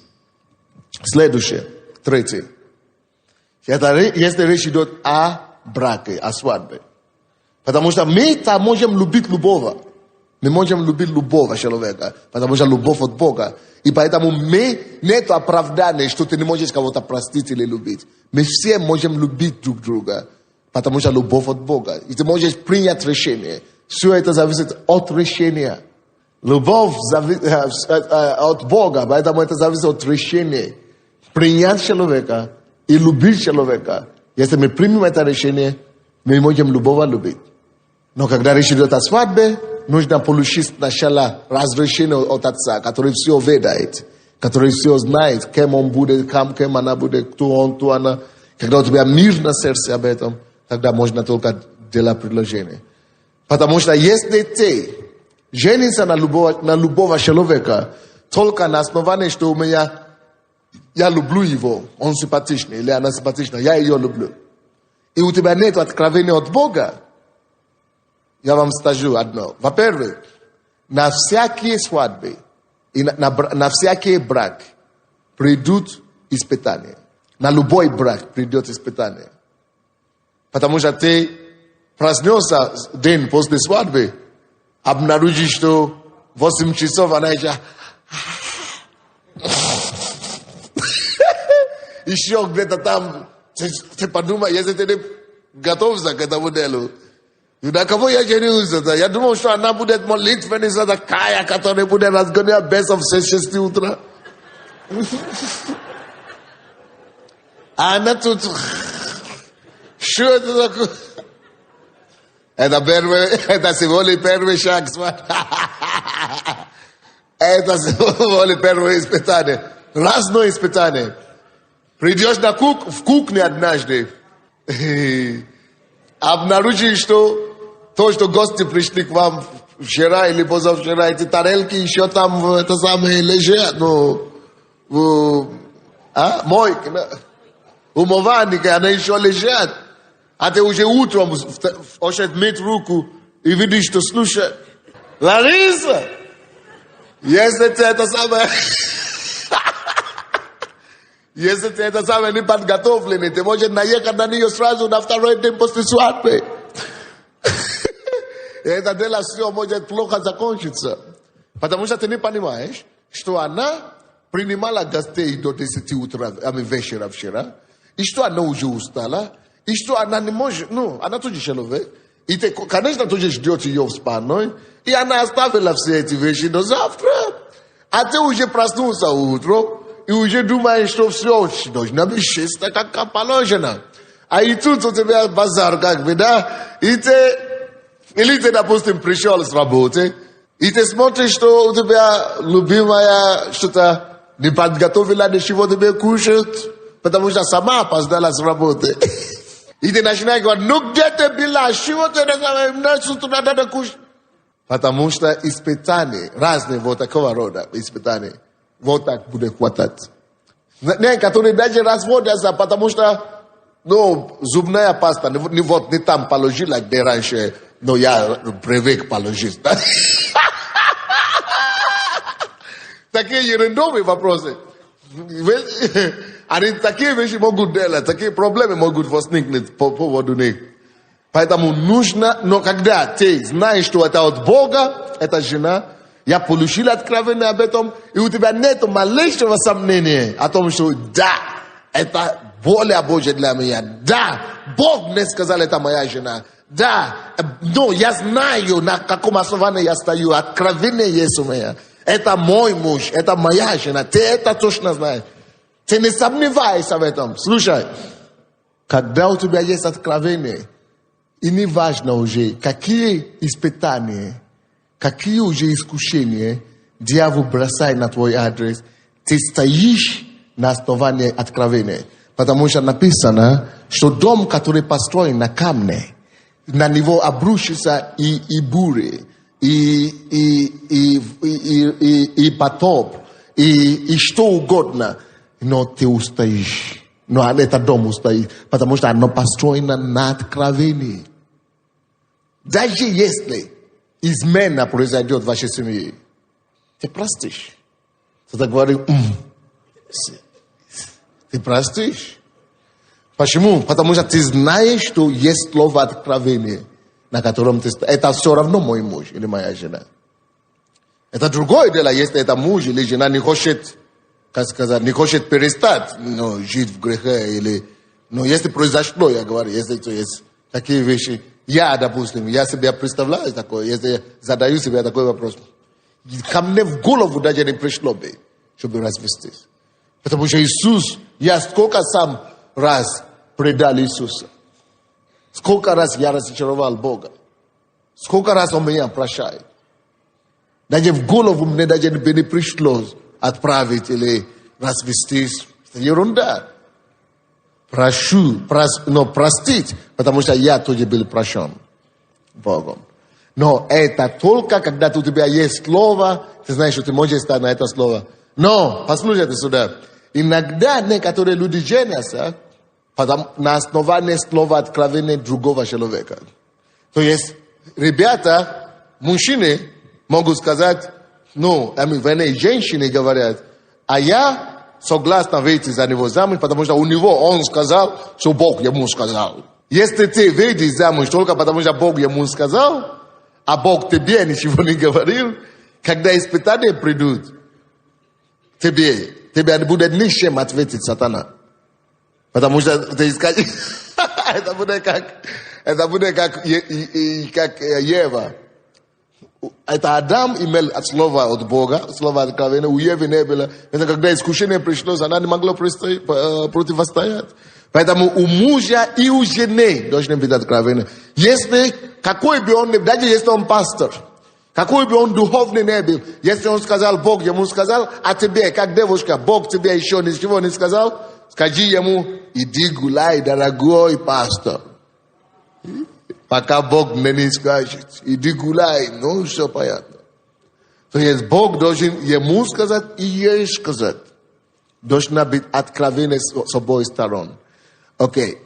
Следующее, третье. Если речь идет о браке, о свадьбе. Потому что мы-то можем любить любого. Мы можем любить любого человека, потому что любовь от Бога. И поэтому нет оправдания, что ты не можешь кого-то простить или любить. Мы все можем любить друг друга, потому что любовь от Бога. И ты можешь принять решение. Все это зависит от решения. Любовь от Бога, поэтому это зависит от решения. Принять человека и любить человека. Если мы примем это решение, мы можем любого любить. Но когда речь идет о свадьбе, нужно получить сначала разрешение от отца, который все ведает, который все знает, кем он будет, кем она будет, кто он, кто она. Когда у тебя мир на сердце об этом, тогда можно только делать предложение. Потому что если ты женишься на любого человека, только на основании, что у меня я люблю его, он симпатичный, или она симпатична, я ее люблю. И у тебя нет откровения от Бога, я вам скажу одно. Во-первых, на всякие свадьбы и на всякий брак придут испытания. На любой брак придет испытание. Потому что ты проснешься день после свадьбы, обнаружишь, что 8 часов она еще... Еще где-то там, ты подумай, если ты не готовься к этому делу. И на кого я женился? Я думал, что она будет молитвенница такая, которая будет разгонять бесов в 6 утра. А она тут... Что это такое? Это сегодня первый шаг. Это сегодня первое испытание. Разное испытание. Придешь в кухню однажды, обнаружишь, что то, что гости пришли к вам вчера или позавчера, эти тарелки еще там это самое лежат, мойки, умывальники, они еще лежат. А ты уже утром хочешь мыть руку и видишь, что слушай, Лариса, если ты это самое... Если ты это самое не подготовленный, ты можешь наехать на нее сразу на второй день после свадьбы. И это дело все может плохо закончиться. Потому что ты не понимаешь, что она принимала гостей до 10 утра, вечера вчера, и что она уже устала, и что она не может, она тоже человек, и ты, конечно, тоже ждет ее в спальной, и она оставила все эти вещи до завтра, а ты уже проснулся утром, и уже думаешь, что все должно быть чисто, как положено. А и тут у тебя базар, как бы, да? Или ты, допустим, пришел с работы, и ты смотришь, что у тебя любимая что-то не подготовила ничего тебе кушать, потому что сама опоздала с работы. И ты начинаешь говорить, где ты была, чего ты надо кушать? Потому что испытания, разные вот такого рода испытания, вот так будет хватать. Некоторые даже разводятся, потому что, зубная паста, не там положила, где раньше, но я привык положить. Такие ерундовые вопросы. Они такие вещи могут делать, такие проблемы могут возникнуть по поводу них. Поэтому нужно, но когда ты знаешь, что это от Бога, эта жена, я получил откровение об этом, и у тебя нет малейшего сомнения о том, что да, это воля Божья для меня. Да, Бог мне сказал, это моя жена. Да, но я знаю, на каком основании я стою. Откровение есть у меня. Это мой муж, это моя жена. Ты это точно знаешь. Ты не сомневайся в этом. Слушай, когда у тебя есть откровение, и не важно уже, какие испытания, какие уже искушения дьявол бросает на твой адрес, ты стоишь на основании откровения. Потому что написано, что дом, который построен на камне, на него обрушится и бури, и потоп, и что угодно, но ты устоишь. Но этот дом устоит, потому что оно построено на откровении. Даже если измена произойдет в вашей семье, ты простишь. Ты говоришь, ты простишь. Почему? Потому что ты знаешь, что есть слово откровения, на котором ты стоишь. Это все равно мой муж или моя жена. Это другое дело, если это муж или жена не хочет, как сказать, не хочет перестать жить в грехе. Но если произошло, я говорю, если то есть такие вещи. Я, допустим, я себе представляю такое, если задаю себе такой вопрос, ко мне в голову даже не пришло бы, чтобы развестись. Потому что Иисус, я сколько сам раз предал Иисуса, сколько раз я разочаровал Бога, сколько раз Он меня прощает. Даже в голову мне даже не пришло отправить или развестись. Это ерунда. Простить, потому что я тоже был прощен Богом. Но это только когда у тебя есть слово, ты знаешь, что ты можешь стать на это слово. Но, послушайте сюда, иногда некоторые люди женятся на основании слова откровения другого человека. То есть, ребята, мужчины могут сказать, вернее, женщины говорят, а я согласна выйти за него замуж, потому что у него он сказал, что Бог ему сказал. Если ты выйдешь замуж только потому, что Бог ему сказал, а Бог тебе ничего не говорил, когда испытания придут, тебе не будет ничем ответить сатана. Потому что ты скажешь, это будет как Ева. Это Адам имел слово от Бога, слово откровения, у Евы не было. Это когда искушение пришло, она не могла противостоять. Поэтому у мужа и у жены должны быть откровения. Если, какой бы он ни был, даже если он пастор, какой бы он духовный не был, если он сказал, Бог ему сказал, а тебе, как девушка, Бог тебе еще ничего не сказал, Скажи ему, иди гуляй, дорогой пастор. Пока Бог мне не скажет, иди гуляй, ну все понятно. То есть Бог должен ему сказать и ей сказать. Должна быть откровенность с обоих сторон. Окей.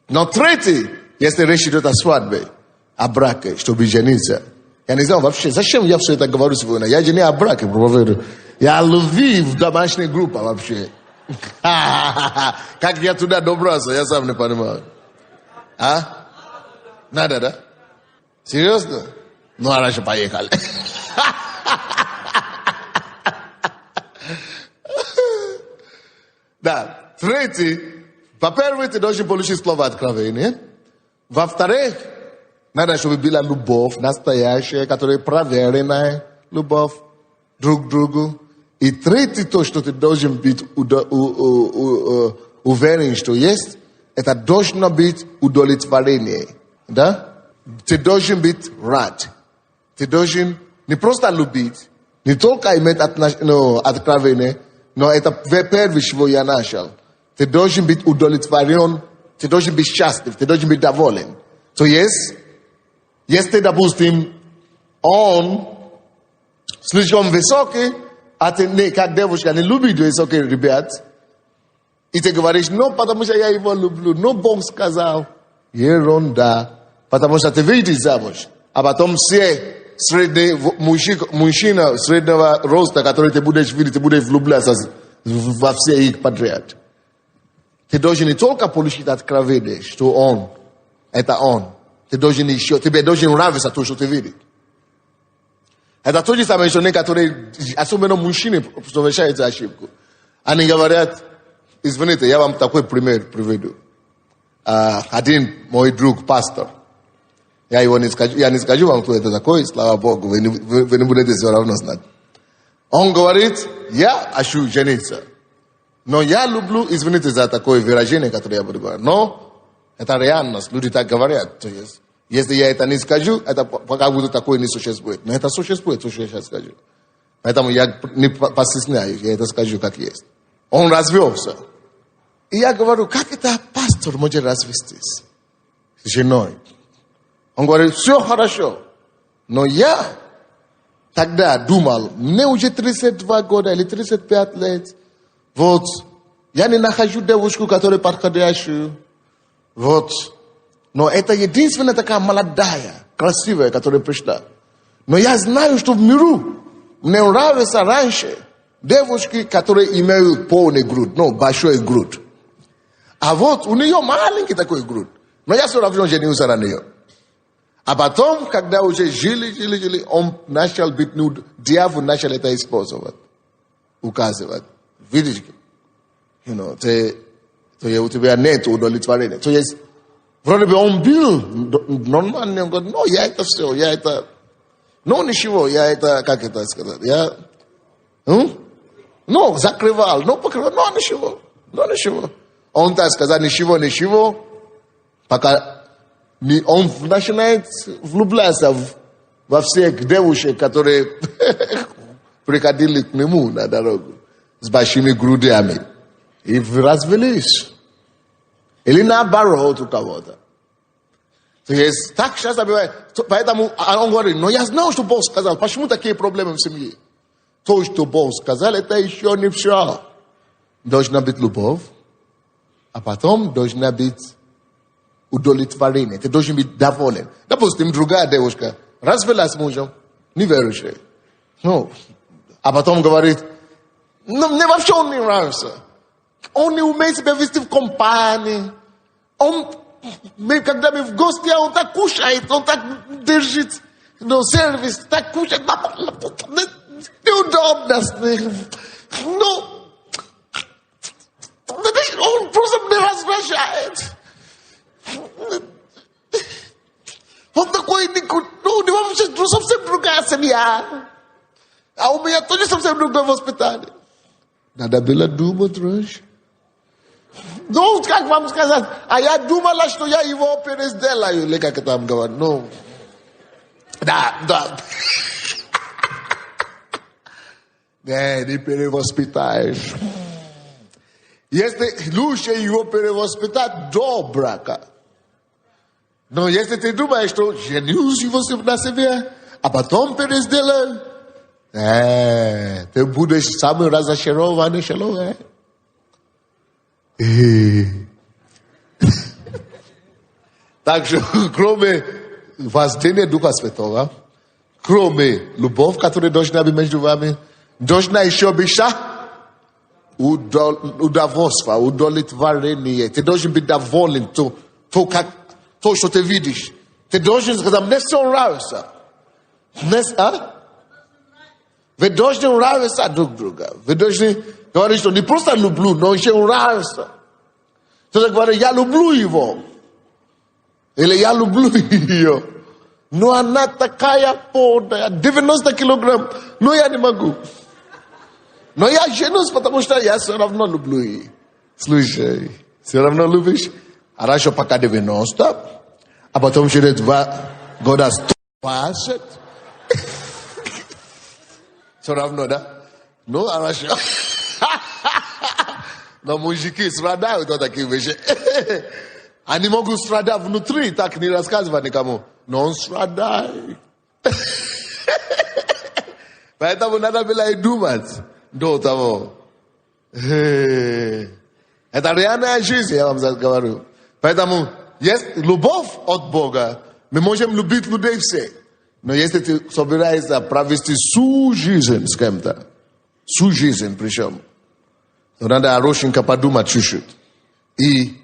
Но третий, если речь идет о свадьбе, о браке, чтобы жениться. Я не знаю вообще, зачем я все это говорю сегодня. Я же не о браке проповедую. Я о любви в домашней группе вообще. Как я туда добрался, я сам не понимаю. А? Надо, да? Серьезно? Ну, а раньше поехали. Да, третий, во-первых, ты должен получить слово откровения. Во-вторых, надо, чтобы была любовь настоящая, которая проверенная любовь друг к другу. И третий, то, что ты должен быть уверен, что есть, это должно быть удовлетворение. Да? Ты должен быть рад. Ты должен не просто любить, не только иметь откровение, но это первое, чего я начал. Ты должен быть удовлетворен, ты должен быть счастлив, ты должен быть доволен. То есть, если, допустим, он слишком высокий, а ты как девушка не любишь высоких ребят, и ты говоришь, ну, потому что я его люблю, ну, Бог сказал, ерунда, потому что ты выйдешь замуж, а потом все средний мужчина среднего роста, который ты будешь видеть, ты будешь влюбляться во все их подряд. Ты должен не только получить откровение, что он, это он. Ты должен еще, тебе должен нравиться то, что ты видишь. Это то же самое, что некоторые, особенно мужчины, совершают ошибку. Они говорят, извините, я вам такой пример приведу. Один мой друг, пастор, я не скажу вам, кто это такой, слава Богу, вы не будете все равно знать. Он говорит, я хочу жениться. Но я люблю, извините за такое выражение, которое я буду говорить. Но это реальность, люди так говорят. То есть, если я это не скажу, это как будто такое не существует. Но это существует, то, что я сейчас скажу. Поэтому я не постесняюсь, я это скажу как есть. Он развелся. И я говорю, как это пастор может развестись с женой? Он говорит, все хорошо. Но я тогда думал, мне уже 32 года или 35 лет. Вот, я не нахожу девушку, которая подходящую. Вот. Но это единственная такая молодая, красивая, которая пришла. Но я знаю, что в миру мне нравится раньше девушки, которые имеют полный грудь, ну, большой грудь. А вот у нее маленький такой грудь. Но я все равно женился на нее. А потом, когда уже жили, он начал быть, дьявол начал это использовать, указывать. Видишь, у тебя нет удовлетворения. То есть, вроде бы он был нормальный, он говорит, ну, я это все, я это, ну, ничего, я это, как это сказать, я, ну, закрывал, ну, покрывал, ну, ничего. Он так сказал, ничего, пока он начинает влюбляться во всех девушек, которые приходили к нему на дорогу с большими грудями. И развелись. Или наоборот у кого-то. То есть так часто бывает. Поэтому он говорит, но я знал, что Бог сказал. Почему такие проблемы в семье? То, что Бог сказал, это еще не все. Должна быть любовь, а потом должна быть удовлетворение. Ты должен быть доволен. Допустим, другая девушка развелась с мужем, неверующая. Ну, а потом говорит, ну, мне вообще он не нравится. Он не умеет себя вести в компании. Когда мы в гости, он так кушает, он так держит, сервис, так кушает. Неудобно с ним. Ну, он просто не раздражает. Он такой, ну, совсем другая семья. А у меня тоже совсем другое воспитание. Надо было думать раньше. Ну, как вам сказать, а я думала, что я его пересделаю, или как там говорят. Ну, да. Не перевоспитаешь. Este luce eu perevospetat dobraka. No este te duma esto genius e você nasce ver. A potom peres dela. Te bude sabe raza shero vane shelo Takže kromě vazděně Ducha Světého, kromě любовь, которая должна быть между вами, должна еще быть удовольствие, удовлетворение. Ты должен быть доволен то, что ты видишь. Ты должен сказать, мне все нравится. Вы должны нравиться друг другу. Вы должны говорить, что не просто люблю, но еще нравится. Кто-то говорит, я люблю его. Или я люблю ее. Но она такая полная, 90 килограмм. Но я не могу. Но я женюсь, потому что я все равно люблю ее. Слушай, все равно любишь? Хорошо, пока 90. А потом через 2 года 120. Все равно, да? Ну, хорошо. Но мужики страдают от таких вещей. Они могут страдать внутри, так не рассказывать никому. Но он страдает. Поэтому надо было и думать до того. Это реальная жизнь, я вам говорю. Поэтому есть любовь от Бога. Мы можем любить людей всех. Но если ты собираешься провести всю жизнь с кем-то, всю жизнь причем, то надо хорошенько подумать чуть-чуть. И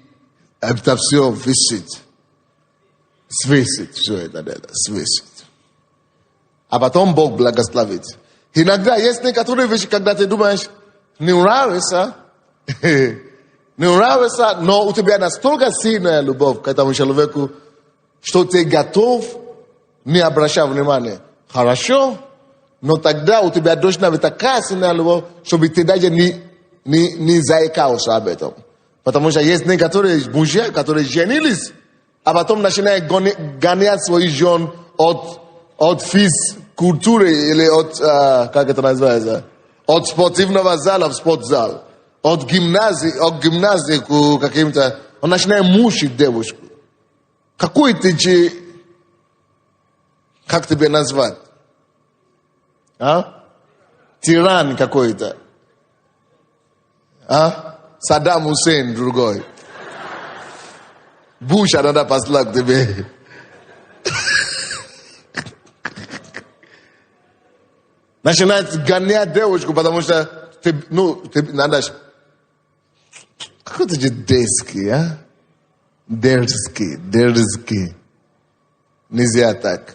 это все висит. Свесит все это, свесит. А потом Бог благословит. Иногда есть некоторые вещи, когда ты думаешь, не нравится, но у тебя настолько сильная любовь к этому человеку, что ты готов не обращать внимания. Хорошо, но тогда у тебя должна быть такая сильная любовь, чтобы ты даже не заикался об этом. Потому что есть некоторые мужья, которые женились, а потом начинают гонять своих жен от физкультуры или от, как это называется, от спортивного зала в спортзал, от гимназии к каким-то, он начинает мучить девушку. Какой ты, как тебе назвать? А? Тиран какой-то. А? Саддам Хусейн другой. Буша надо послать тебе. Начинает гонять девушку, потому что ты надо... Какой ты дерзкий, а? Дерзкий. Нельзя так.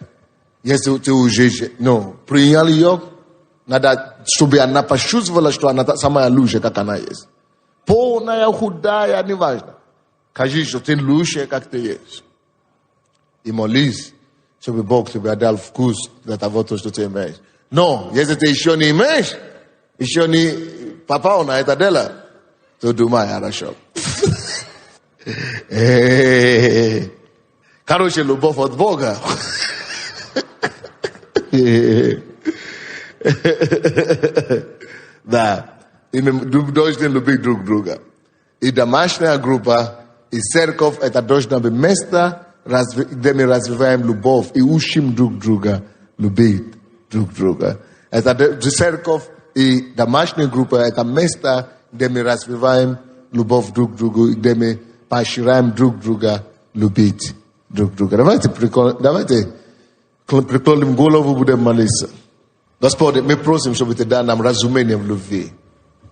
Если ты уже принял ее, надо, чтобы она почувствовала, что она самая лучшая, как она есть. Полная, худая, неважно. Скажи, что ты лучше, как ты есть. И молись, чтобы Бог тебе дал вкус для того, что ты имеешь. Но, если ты еще не имеешь, еще не попал на это дело, то думай хорошо. Короче, любовь от Бога. Да. И мы должны любить друг друга. И домашняя группа, и церковь, это должно быть место, где мы развиваем любовь и учим друг друга любить друг друга. Это церковь и домашняя группа, это место, где мы развиваем любовь друг к другу, и где мы поощряем друг друга любить друг друга. Давайте преклоним голову, будем молиться. Господи, мы просим, чтобы Ты дал нам разумение в любви.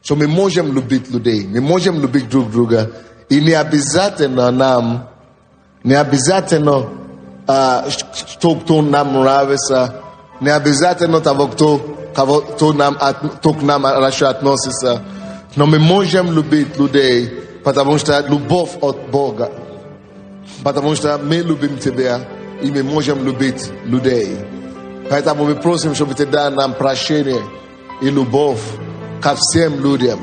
Что мы можем любить людей, мы можем любить друг друга. И не обязательно кто нам нравится, не обязательно того, кто к нам хорошо относится. Но мы можем любить людей, потому что любовь от Бога. Потому что мы любим Тебя, и мы можем любить людей. Поэтому мы просим, чтобы Ты дал нам прощение и любовь ко всем людям.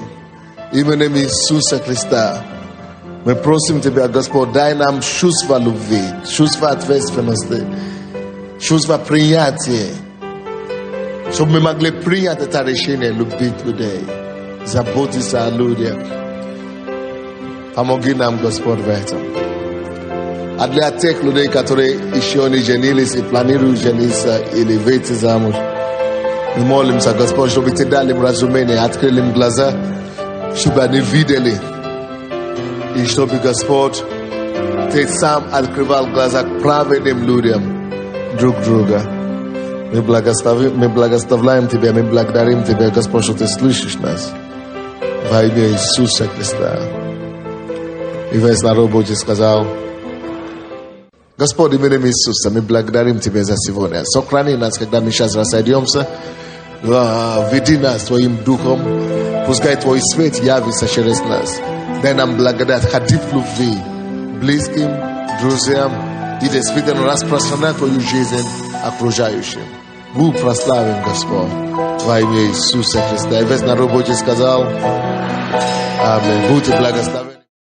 Именем Иисуса Христа. Мы просим Тебя, Господь, дай нам чувство любви, чувство ответственности, чувство принятия, чтобы мы могли принять это решение любить людей, заботиться о людях. Помоги нам, Господь, в этом. А для тех людей, которые еще не женились и планируют жениться или выйти замуж, мы молимся, Господь, чтобы Ты дали им разумение, открыли им глаза, чтобы они видели. И чтобы, Господь, Ты сам открывал глаза к праведным людям друг друга. Мы благословляем Тебя, мы благодарим Тебя, Господь, что Ты слышишь нас. Во имя Иисуса Христа. И весь народ Божий сказал: Господь, именем Иисуса, мы благодарим Тебя за сегодня. Сохрани нас, когда мы сейчас разойдемся. Веди нас Твоим Духом. Пускай Твой свет явится через нас. Дай нам благодать ходить в любви близким, друзьям и действительно распространять Твою жизнь окружающим. Будь прославлен, Господь, во имя Иисуса Христа. И весь народ Божий сказал: Аминь. Будьте благословенны.